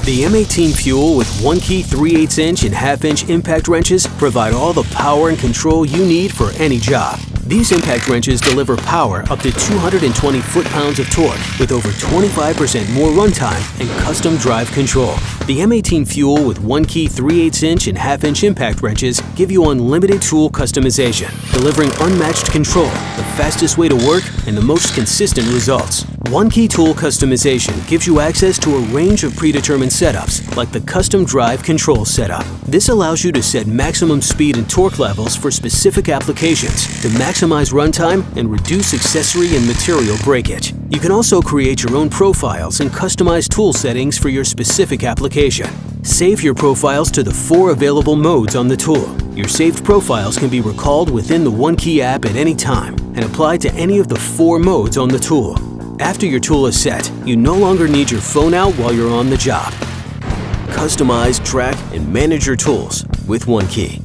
The M18 Fuel with 1-key 3/8" and 1/2" impact wrenches provide all the power and control you need for any job. These impact wrenches deliver power up to 220 foot-pounds of torque with over 25% more runtime and custom drive control. The M18 Fuel with 1-key 3/8" and 1/2" impact wrenches give you unlimited tool customization, delivering unmatched control, the fastest way to work, and the most consistent results. 1-key tool customization gives you access to a range of predetermined setups, like the custom drive control setup. This allows you to set maximum speed and torque levels for specific applications to maximize runtime and reduce accessory and material breakage. You can also create your own profiles and customize tool settings for your specific application. Save your profiles to the 4 available modes on the tool. Your saved profiles can be recalled within the 1-key app at any time and applied to any of the 4 modes on the tool. After your tool is set, you no longer need your phone out while you're on the job. Customize, track, and manage your tools with 1-key.